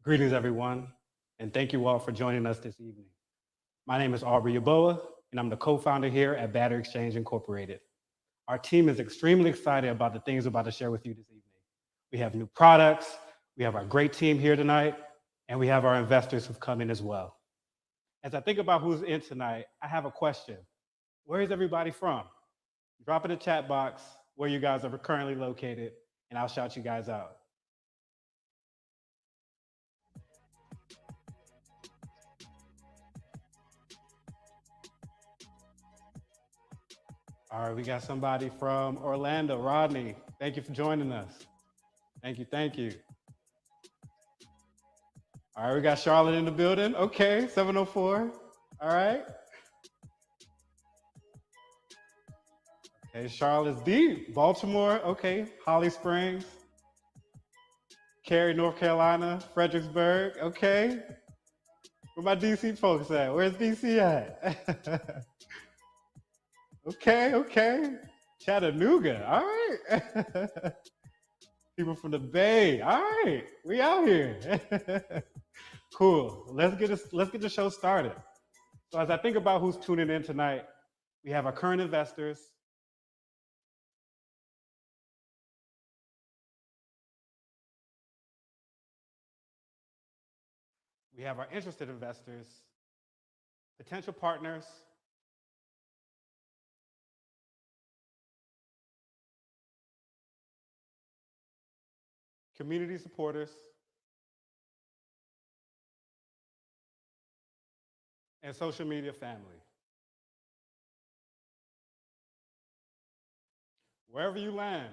Greetings, everyone, and thank you all for joining us this evening. My name is Aubrey Yaboa, and I'm the co-founder here at BatteryXchange Incorporated. Our team is extremely excited about the things we're about to share with you this evening. We have new products, we have our great team here tonight, and we have our investors who've come in as well. As I think about who's in tonight, I have a question. Where is everybody from? Drop in the chat box where you guys are currently located, and I'll shout you guys out. All right, we got somebody from Orlando. Rodney, thank you for joining us. Thank you, thank you. All right, we got Charlotte in the building. Okay, 704. All right. Okay, Charlotte's deep. Baltimore, okay. Holly Springs. Cary, North Carolina. Fredericksburg, okay. Where my DC folks at? Where's DC at? Okay, okay. Chattanooga, all right. People from the Bay, all right. We out here. Cool. Let's get the show started. So as I think about who's tuning in tonight, we have our current investors. We have our interested investors, potential partners, community supporters, and social media family. Wherever you land,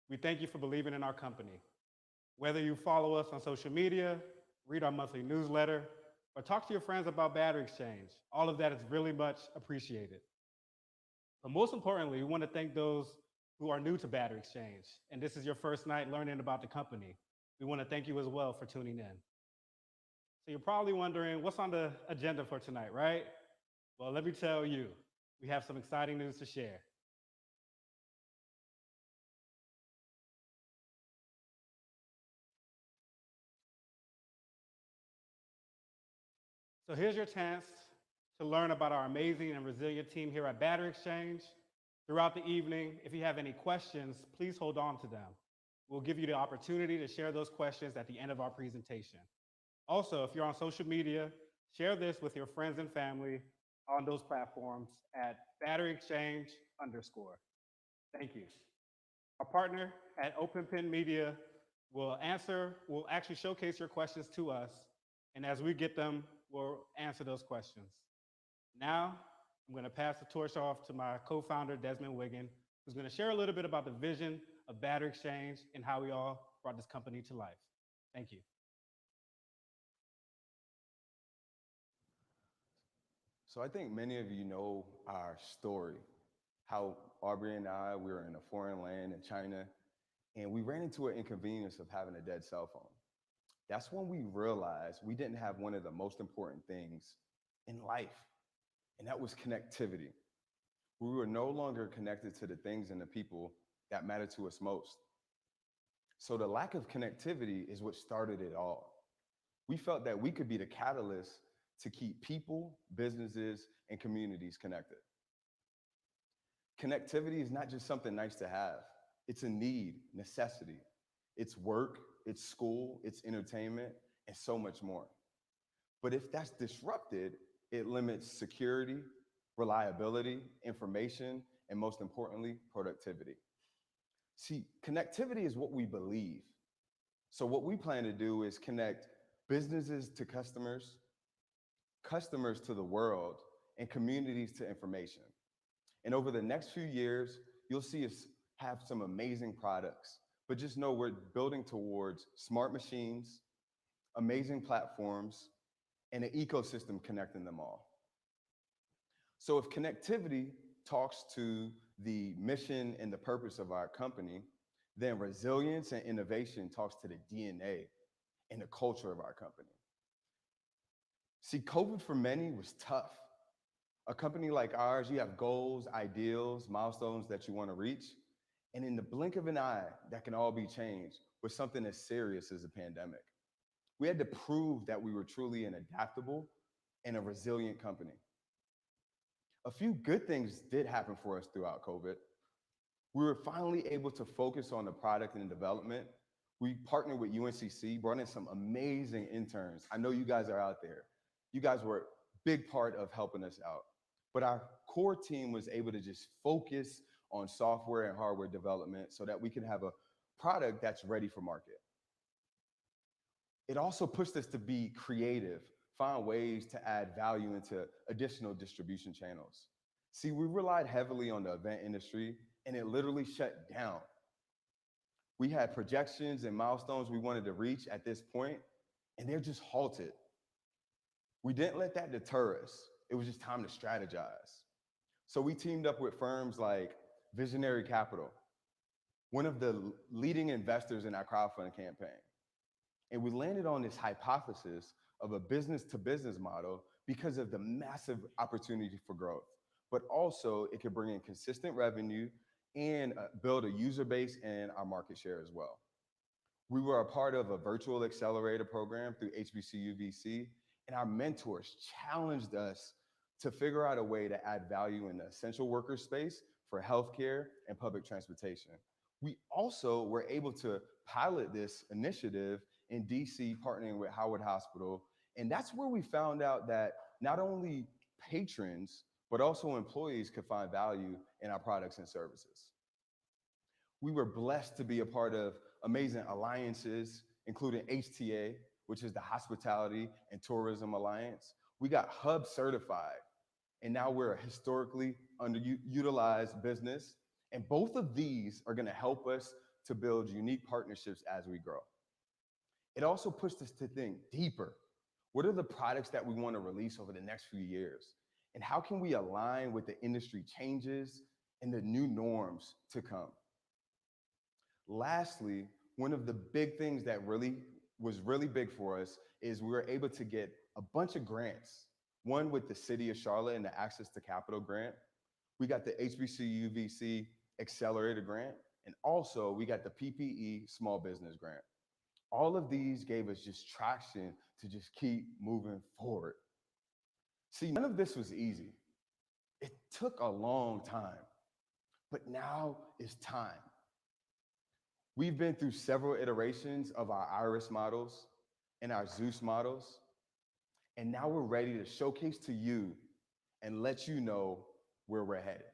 we thank you for believing in our company. Whether you follow us on social media, read our monthly newsletter, or talk to your friends about BatteryXchange, all of that is really much appreciated. But most importantly, we want to thank those who are new to BatteryXchange, and this is your first night learning about the company. We want to thank you as well for tuning in. So you're probably wondering, what's on the agenda for tonight, right? Well, let me tell you, we have some exciting news to share. So here's your chance to learn about our amazing and resilient team here at BatteryXchange. Throughout the evening, if you have any questions, please hold on to them. We'll give you the opportunity to share those questions at the end of our presentation. Also, if you're on social media, share this with your friends and family on those platforms at BatteryXchange underscore. Thank you. Our partner at OpenPen Media will actually showcase your questions to us, and as we get them, we'll answer those questions. Now, I'm going to pass the torch off to my co-founder, Desmond Wiggin, who's going to share a little bit about the vision of BatteryXchange and how we all brought this company to life. Thank you. So I think many of you know our story, how Aubrey and I, we were in a foreign land in China, and we ran into an inconvenience of having a dead cell phone. That's when we realized we didn't have one of the most important things in life, and that was connectivity. We were no longer connected to the things and the people that matter to us most. So the lack of connectivity is what started it all. We felt that we could be the catalyst to keep people, businesses, and communities connected. Connectivity is not just something nice to have. It's a need, necessity. It's work, it's school, it's entertainment, and so much more. But if that's disrupted, it limits security, reliability, information, and most importantly, productivity. See, connectivity is what we believe. So what we plan to do is connect businesses to customers, customers to the world, and communities to information. And over the next few years, you'll see us have some amazing products. But just know we're building towards smart machines, amazing platforms, and an ecosystem connecting them all. So if connectivity talks to the mission and the purpose of our company, then resilience and innovation talks to the DNA and the culture of our company. See, COVID for many was tough. A company like ours, you have goals, ideals, milestones that you want to reach. And in the blink of an eye, that can all be changed with something as serious as a pandemic. We had to prove that we were truly an adaptable and a resilient company. A few good things did happen for us throughout COVID. We were finally able to focus on the product and development. We partnered with UNCC, brought in some amazing interns. I know you guys are out there. You guys were a big part of helping us out. But our core team was able to just focus on software and hardware development so that we can have a product that's ready for market. It also pushed us to be creative, find ways to add value into additional distribution channels. See, we relied heavily on the event industry, and it literally shut down. We had projections and milestones we wanted to reach at this point, and they're just halted. We didn't let that deter us. It was just time to strategize. So we teamed up with firms like Visionary Capital, one of the leading investors in our crowdfunding campaign. And we landed on this hypothesis of a business-to-business model because of the massive opportunity for growth, but also it could bring in consistent revenue and build a user base and our market share as well. We were a part of a virtual accelerator program through HBCU VC, and our mentors challenged us to figure out a way to add value in the essential worker space for healthcare and public transportation. We also were able to pilot this initiative in DC, partnering with Howard Hospital. And that's where we found out that not only patrons, but also employees could find value in our products and services. We were blessed to be a part of amazing alliances, including HTA, which is the Hospitality and Tourism Alliance. We got Hub certified, and now we're a historically underutilized business. And both of these are gonna help us to build unique partnerships as we grow. It also pushed us to think deeper. What are the products that we want to release over the next few years? And how can we align with the industry changes and the new norms to come? Lastly, one of the big things that was really big for us is we were able to get a bunch of grants. One with the City of Charlotte and the Access to Capital grant. We got the HBCU VC Accelerator grant, and also we got the PPE Small Business grant. All of these gave us just traction to just keep moving forward. See, none of this was easy. It took a long time, but now it's time. We've been through several iterations of our Iris models and our Zeus models, and now we're ready to showcase to you and let you know where we're headed.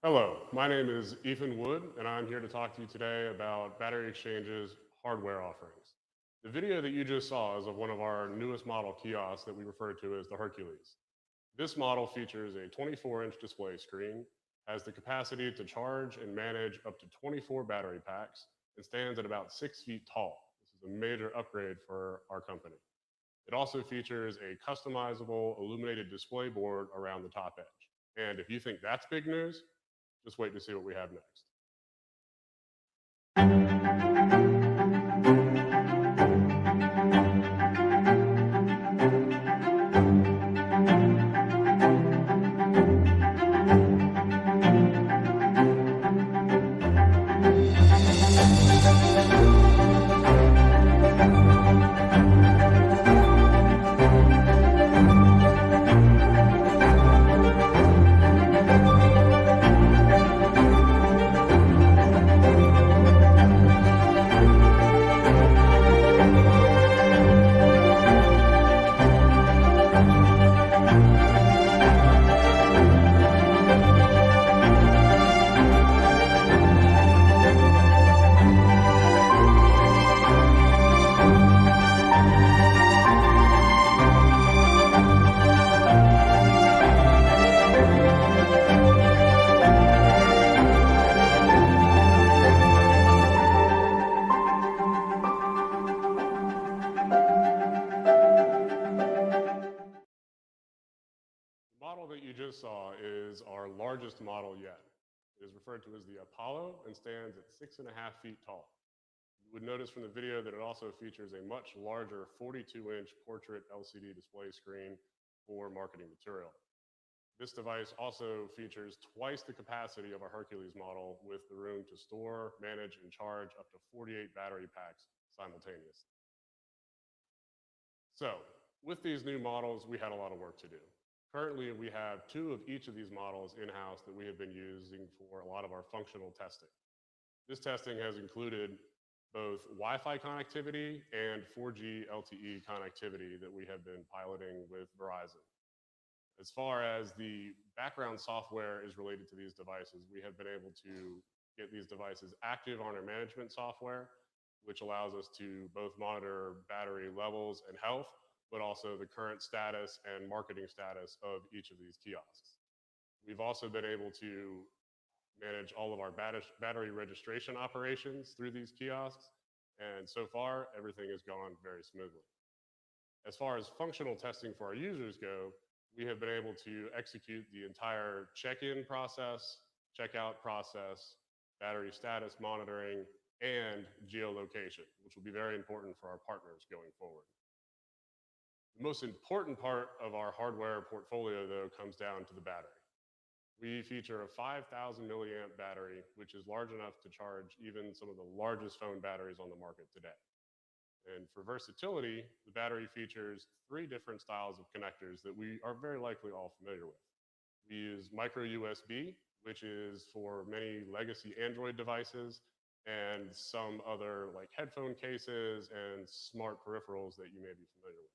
Hello, my name is Ethan Wood, and I'm here to talk to you today about BatteryXchange's hardware offerings. The video that you just saw is of one of our newest model kiosks that we refer to as the Hercules. This model features a 24-inch display screen, has the capacity to charge and manage up to 24 battery packs, and stands at about 6 feet tall. This is a major upgrade for our company. It also features a customizable illuminated display board around the top edge. And if you think that's big news, just wait to see what we have next. just saw is our largest model yet. It is referred to as the Apollo and stands at 6.5 feet tall. You would notice from the video that it also features a much larger 42-inch portrait LCD display screen for marketing material. This device also features twice the capacity of our Hercules model with the room to store, manage, and charge up to 48 battery packs simultaneously. So, with these new models, we had a lot of work to do. Currently, we have 2 of each of these models in-house that we have been using for a lot of our functional testing. This testing has included both Wi-Fi connectivity and 4G LTE connectivity that we have been piloting with Verizon. As far as the background software is related to these devices, we have been able to get these devices active on our management software, which allows us to both monitor battery levels and health, but also the current status and marketing status of each of these kiosks. We've also been able to manage all of our battery registration operations through these kiosks, and so far, everything has gone very smoothly. As far as functional testing for our users go, we have been able to execute the entire check-in process, checkout process, battery status monitoring, and geolocation, which will be very important for our partners going forward. The most important part of our hardware portfolio, though, comes down to the battery. We feature a 5,000 milliamp battery, which is large enough to charge even some of the largest phone batteries on the market today. And for versatility, the battery features 3 different styles of connectors that we are very likely all familiar with. We use micro USB, which is for many legacy Android devices and some other like headphone cases and smart peripherals that you may be familiar with.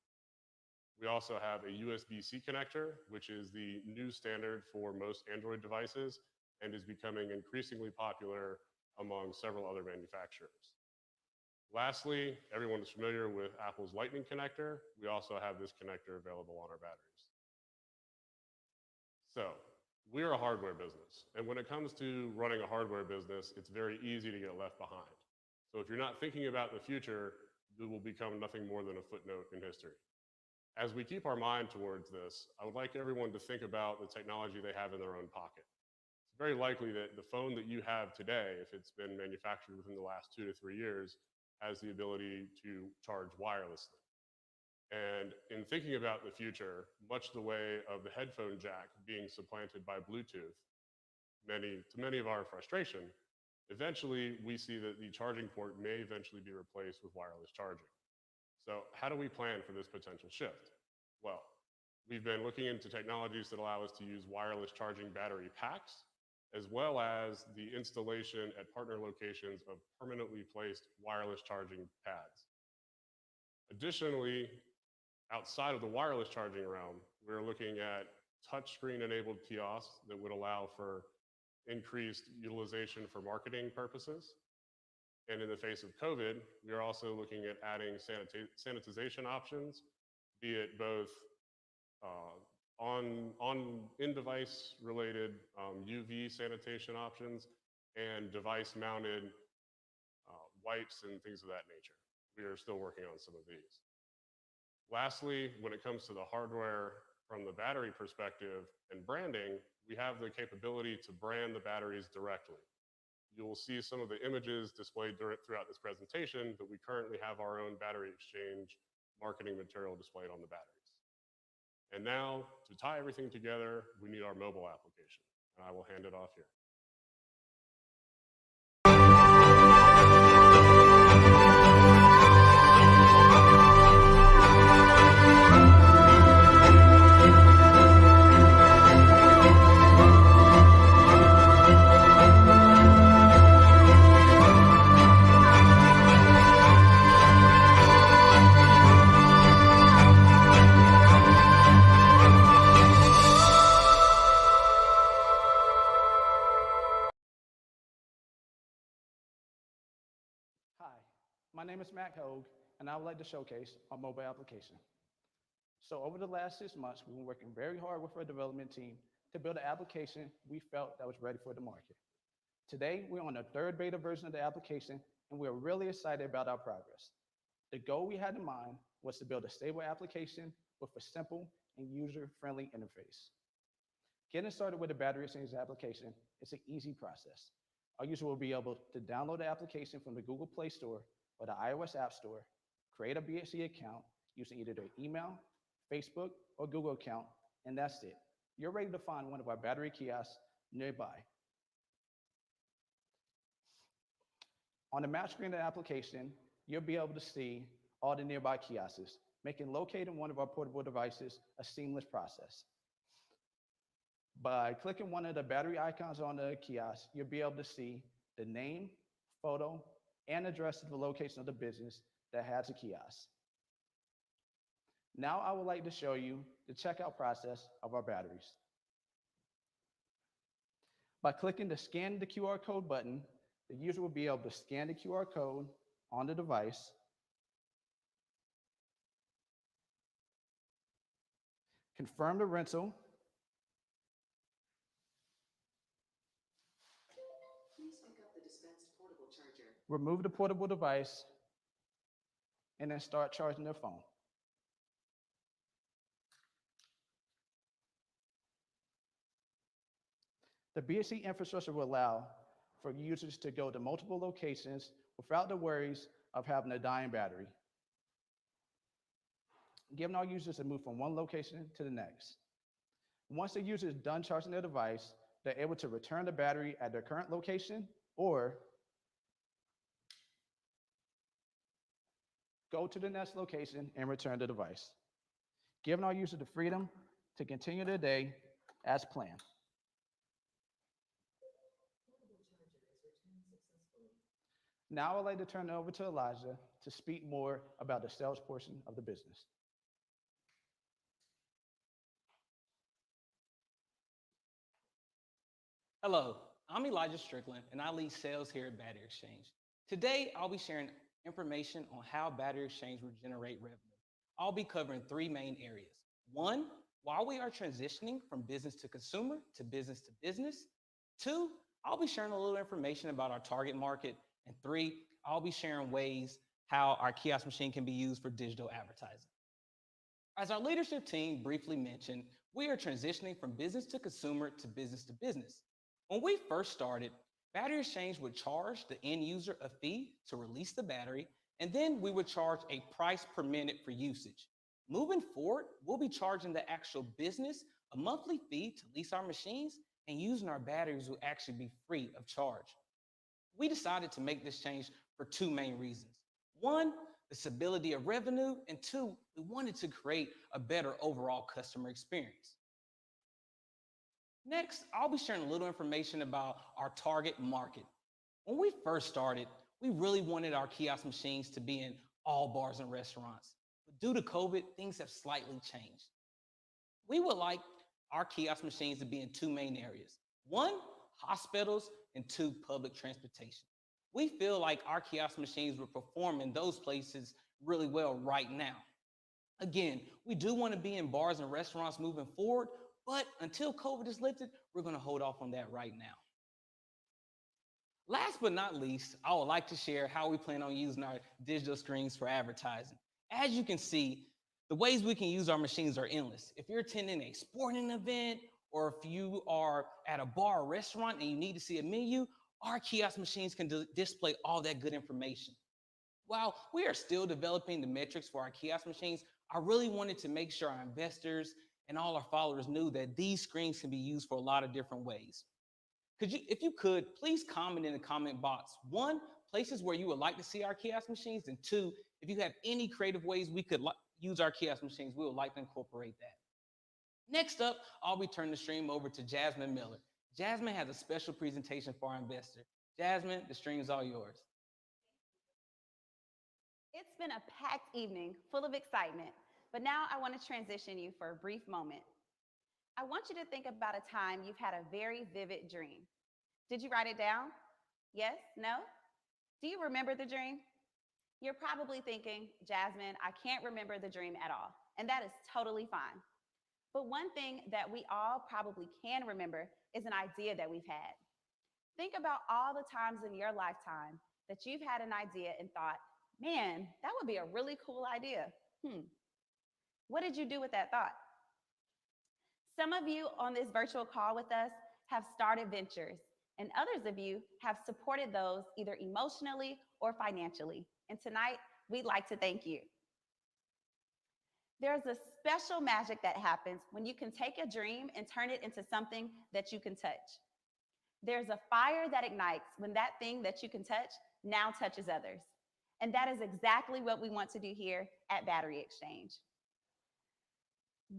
We also have a USB-C connector, which is the new standard for most Android devices and is becoming increasingly popular among several other manufacturers. Lastly, everyone is familiar with Apple's Lightning connector. We also have this connector available on our batteries. So, we're a hardware business, and when it comes to running a hardware business, it's very easy to get left behind. So if you're not thinking about the future, it will become nothing more than a footnote in history. As we keep our mind towards this, I would like everyone to think about the technology they have in their own pocket. It's very likely that the phone that you have today, if it's been manufactured within the last 2 to 3 years, has the ability to charge wirelessly. And in thinking about the future, much the way of the headphone jack being supplanted by Bluetooth, to many of our frustration, eventually we see that the charging port may eventually be replaced with wireless charging. So how do we plan for this potential shift? Well, we've been looking into technologies that allow us to use wireless charging battery packs, as well as the installation at partner locations of permanently placed wireless charging pads. Additionally, outside of the wireless charging realm, we're looking at touchscreen enabled kiosks that would allow for increased utilization for marketing purposes. And in the face of COVID, we are also looking at adding sanitization options, be it both in-device related UV sanitation options and device-mounted wipes and things of that nature. We are still working on some of these. Lastly, when it comes to the hardware from the battery perspective and branding, we have the capability to brand the batteries directly. You will see some of the images displayed throughout this presentation, but we currently have our own BatteryXchange marketing material displayed on the batteries. And now, to tie everything together, we need our mobile application. And I will hand it off here. My name is Matt Hogue, and I would like to showcase our mobile application. So over the last 6 months, we've been working very hard with our development team to build an application we felt that was ready for the market. Today, we're on the 3rd beta version of the application, and we're really excited about our progress. The goal we had in mind was to build a stable application with a simple and user-friendly interface. Getting started with the BatteryXchange application is an easy process. Our user will be able to download the application from the Google Play Store or the iOS App Store, create a BSC account using either their email, Facebook, or Google account, and that's it. You're ready to find one of our battery kiosks nearby. On the map screen of the application, you'll be able to see all the nearby kiosks, making locating one of our portable devices a seamless process. By clicking one of the battery icons on the kiosk, you'll be able to see the name, photo, and address of the location of the business that has a kiosk. Now I would like to show you the checkout process of our batteries. By clicking the Scan the QR code button, the user will be able to scan the QR code on the device, confirm the rental, Please pick up the dispensed portable charger. remove the portable device, and then start charging their phone. The BSC infrastructure will allow for users to go to multiple locations without the worries of having a dying battery, giving our users to move from one location to the next. Once the user is done charging their device, they're able to return the battery at their current location or go to the next location and return the device, giving our user the freedom to continue their day as planned. Now I'd like to turn it over to Elijah to speak more about the sales portion of the business. Hello, I'm Elijah Strickland, and I lead sales here at BatteryXchange. Today, I'll be sharing information on how BatteryXchange will generate revenue. I'll be covering three main areas. One, while we are transitioning from business to consumer to business. Two, I'll be sharing a little information about our target market. And three, I'll be sharing ways how our kiosk machine can be used for digital advertising. As our leadership team briefly mentioned, we are transitioning from business to consumer to business. When we first started, BatteryXchange would charge the end user a fee to release the battery, and then we would charge a price per minute for usage. Moving forward, we'll be charging the actual business a monthly fee to lease our machines, and using our batteries will actually be free of charge. We decided to make this change for two main reasons. One, the stability of revenue, and two, we wanted to create a better overall customer experience. Next, I'll be sharing a little information about our target market. When we first started, we really wanted our kiosk machines to be in all bars and restaurants. But due to COVID, things have slightly changed. We would like our kiosk machines to be in two main areas. One, hospitals, and two, public transportation. We feel like our kiosk machines will perform in those places really well right now. Again, we do want to be in bars and restaurants moving forward, but until COVID is lifted, we're going to hold off on that right now. Last but not least, I would like to share how we plan on using our digital screens for advertising. As you can see, the ways we can use our machines are endless. If you're attending a sporting event, or if you are at a bar or restaurant and you need to see a menu, our kiosk machines can display all that good information. While we are still developing the metrics for our kiosk machines, I really wanted to make sure our investors and all our followers knew that these screens can be used for a lot of different ways. If you could, please comment in the comment box. One, places where you would like to see our kiosk machines, and two, if you have any creative ways we could use our kiosk machines, we would like to incorporate that. Next up, I'll be turning the stream over to Jasmine Miller. Jasmine has a special presentation for our investor. Jasmine, the stream is all yours. It's been a packed evening full of excitement, but now I want to transition you for a brief moment. I want you to think about a time you've had a very vivid dream. Did you write it down? Yes? No? Do you remember the dream? You're probably thinking, Jasmine, I can't remember the dream at all, and that is totally fine. But one thing that we all probably can remember is an idea that we've had. Think about all the times in your lifetime that you've had an idea and thought, man, that would be a really cool idea. What did you do with that thought? Some of you on this virtual call with us have started ventures, and others of you have supported those either emotionally or financially. And tonight, we'd like to thank you. There's a special magic that happens when you can take a dream and turn it into something that you can touch. There's a fire that ignites when that thing that you can touch now touches others. And that is exactly what we want to do here at Battery Exchange.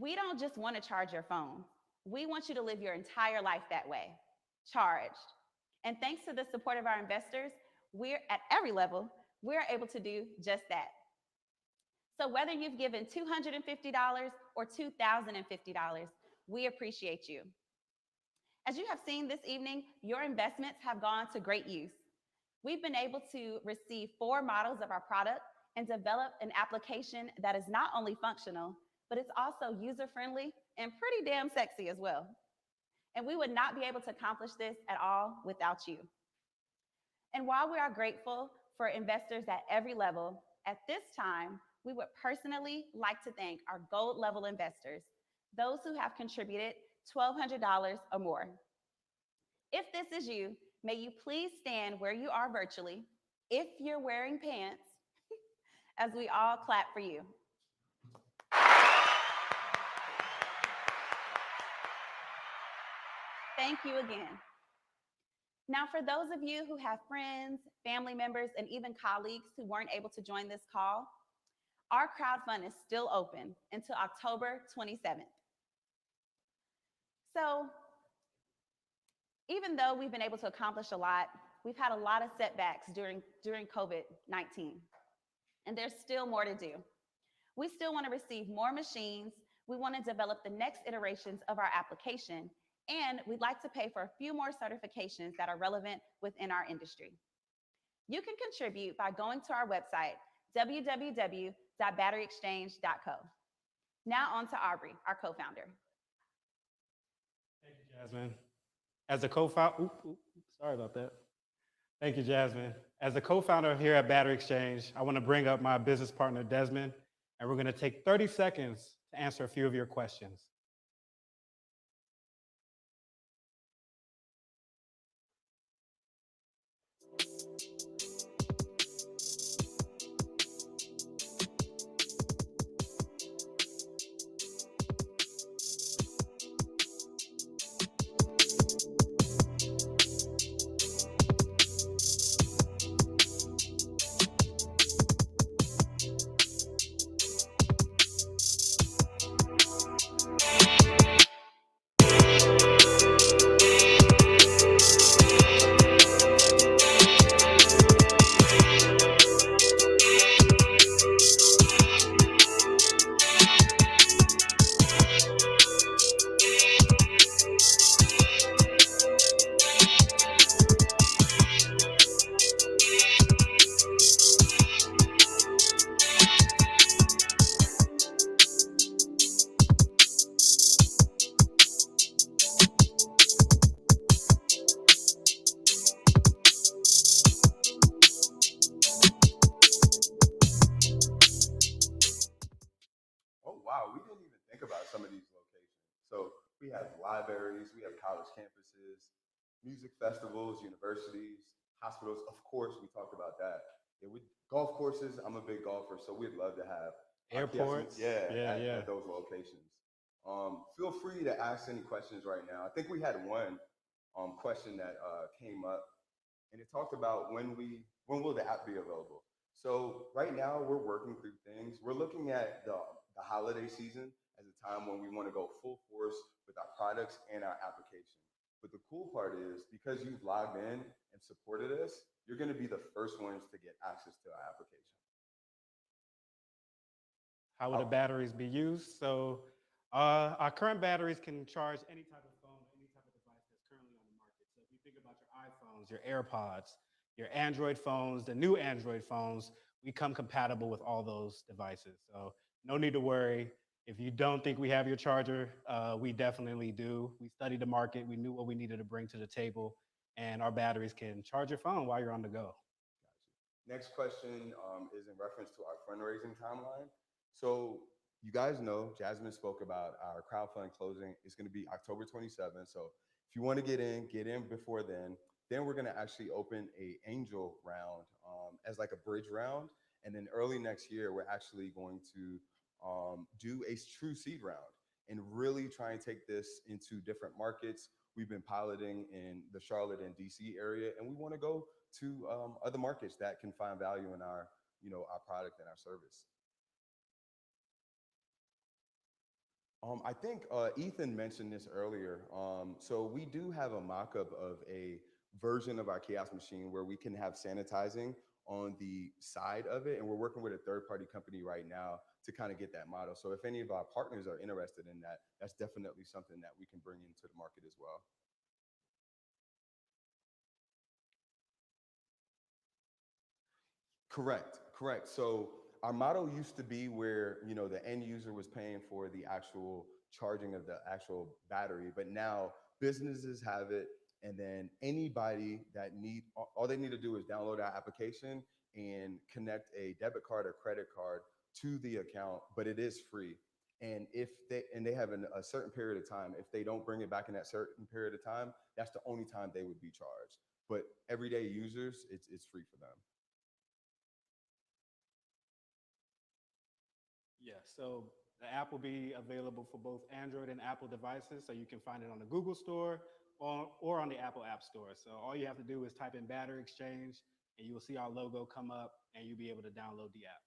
We don't just want to charge your phone. We want you to live your entire life that way, charged. And thanks to the support of our investors, we're at every level, we're able to do just that. So whether you've given $250 or $2,050, we appreciate you. As you have seen this evening, your investments have gone to great use. We've been able to receive 4 models of our product and develop an application that is not only functional, but it's also user-friendly and pretty damn sexy as well. And we would not be able to accomplish this at all without you. And while we are grateful for investors at every level, at this time, we would personally like to thank our gold level investors, those who have contributed $1,200 or more. If this is you, may you please stand where you are virtually, if you're wearing pants, as we all clap for you. Thank you again. Now, for those of you who have friends, family members, and even colleagues who weren't able to join this call, our crowdfund is still open until October 27th. So, even though we've been able to accomplish a lot, we've had a lot of setbacks during COVID-19, and there's still more to do. We still want to receive more machines. We want to develop the next iterations of our application, and we'd like to pay for a few more certifications that are relevant within our industry. You can contribute by going to our website, www.batteryexchange.co. Now on to Aubrey, our co-founder. Thank you, Jasmine. As a co-founder, sorry about that. Thank you, Jasmine. As a co-founder here at Battery Exchange, I want to bring up my business partner, Desmond, and we're going to take 30 seconds to answer a few of your questions. Oh, wow. We didn't even think about some of these locations. So we have libraries, we have college campuses, music festivals, universities, hospitals. Of course, we talked about that. Yeah, golf courses. I'm a big golfer, so we'd love to have our Airports. kiosks, Yeah. at those locations. Feel free to ask any questions right now. I think we had one question that came up, and it talked about when will the app be available. So right now we're working through things. We're looking at the holiday season as a time when we want to go full force with our products and our application. But the cool part is because you've logged in and supported us, you're going to be the first ones to get access to our application. How will the batteries be used? So our current batteries can charge any type of phone, any type of device that's currently on the market. So if you think about your iPhones, your AirPods, your Android phones, the new Android phones, we come compatible with all those devices. So no need to worry. If you don't think we have your charger, we definitely do. We studied the market. We knew what we needed to bring to the table, and our batteries can charge your phone while you're on the go. Next question is in reference to our fundraising timeline. So you guys know, Jasmine spoke about our crowdfunding closing. It's going to be October 27th. So if you want to get in before then. Then we're going to actually open a angel round as like a bridge round. And then early next year, we're actually going to do a true seed round and really try and take this into different markets. We've been piloting in the Charlotte and DC area, and we want to go to other markets that can find value in our, our product and our service. I think Ethan mentioned this earlier. So we do have a mock-up of a version of our kiosk machine where we can have sanitizing on the side of it, and we're working with a third-party company right now to kind of get that model. So if any of our partners are interested in that, that's definitely something that we can bring into the market as well. Correct. So our model used to be where, the end user was paying for the actual charging of the actual battery, but now businesses have it, and then anybody that all they need to do is download our application and connect a debit card or credit card to the account, but it is free. And if they have a certain period of time, if they don't bring it back in that certain period of time, that's the only time they would be charged. But everyday users, it's free for them. Yeah, so the app will be available for both Android and Apple devices, so you can find it on the Google Store or on the Apple App Store. So all you have to do is type in Battery Exchange, and you will see our logo come up, and you'll be able to download the app.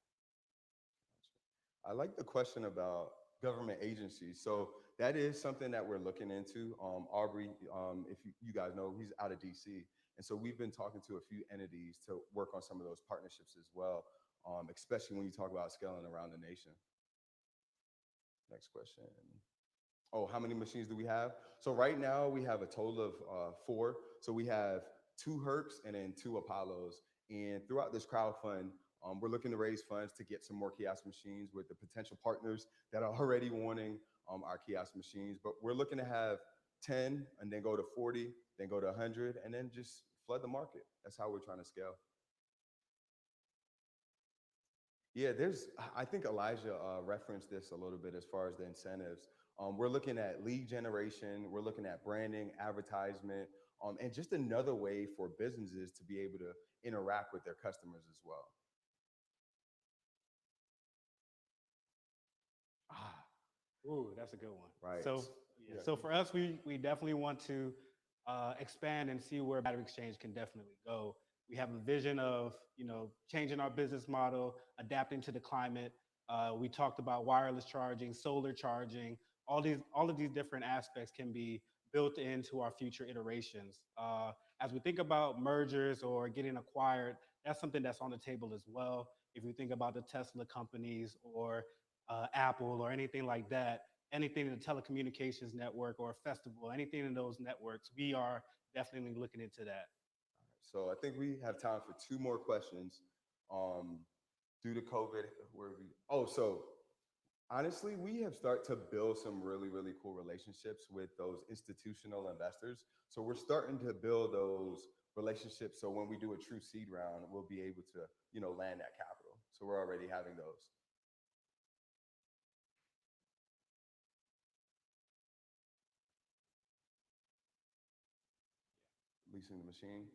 I like the question about government agencies. So that is something that we're looking into. Aubrey, if you guys know, he's out of DC. And so we've been talking to a few entities to work on some of those partnerships as well, especially when you talk about scaling around the nation. Next question. Oh, how many machines do we have? So right now we have a total of 4. So we have 2 Hercs and then 2 Apollos. And throughout this crowdfund, we're looking to raise funds to get some more kiosk machines with the potential partners that are already wanting our kiosk machines. But we're looking to have 10 and then go to 40, then go to 100, and then just flood the market. That's how we're trying to scale. Yeah, I think Elijah referenced this a little bit as far as the incentives. We're looking at lead generation, we're looking at branding, advertisement, and just another way for businesses to be able to interact with their customers as well. Ooh, that's a good one. Right. So for us, we definitely want to expand and see where Battery Exchange can definitely go. We have a vision of, changing our business model, adapting to the climate. We talked about wireless charging, solar charging. All of these different aspects can be built into our future iterations. As we think about mergers or getting acquired, that's something that's on the table as well. If you think about the Tesla companies or Apple or anything like that, anything in the telecommunications network or a festival, anything in those networks, we are definitely looking into that. So I think we have time for 2 more questions. Due to COVID, so honestly, we have started to build some really, really cool relationships with those institutional investors. So we're starting to build those relationships. So when we do a true seed round, we'll be able to, land that capital. So we're already having those. Leasing the machine.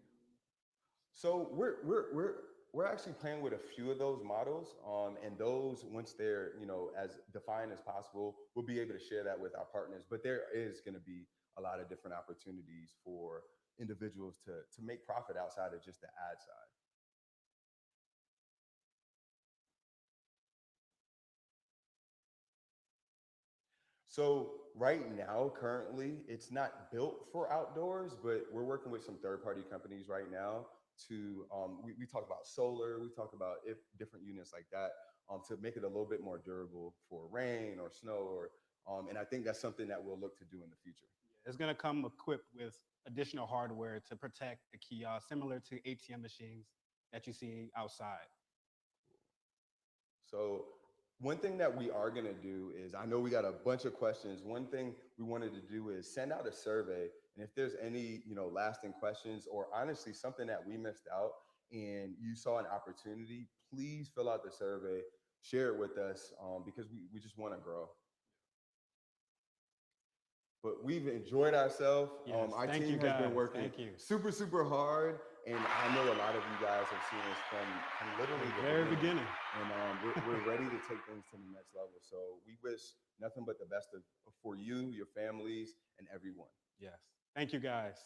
So we're actually playing with a few of those models, and those, once they're as defined as possible, we'll be able to share that with our partners. But there is going to be a lot of different opportunities for individuals to make profit outside of just the ad side. So right now, currently, it's not built for outdoors, but we're working with some third-party companies right now to, we talk about solar, we talk about different units like that, to make it a little bit more durable for rain or snow, and I think that's something that we'll look to do in the future. It's going to come equipped with additional hardware to protect the kiosk, similar to ATM machines that you see outside. So one thing that we are going to do is, I know we got a bunch of questions. One thing we wanted to do is send out a survey. And if there's any, lasting questions, or honestly, something that we missed out and you saw an opportunity, please fill out the survey. share it with us because we just want to grow. But we've enjoyed ourselves. Yes, Our thank team you has guys. been working Thank you. super, super hard. And I know a lot of you guys have seen us from literally the Very beginning. And we're ready to take things to the next level. So we wish nothing but the best for you, your families, and everyone. Yes. Thank you, guys.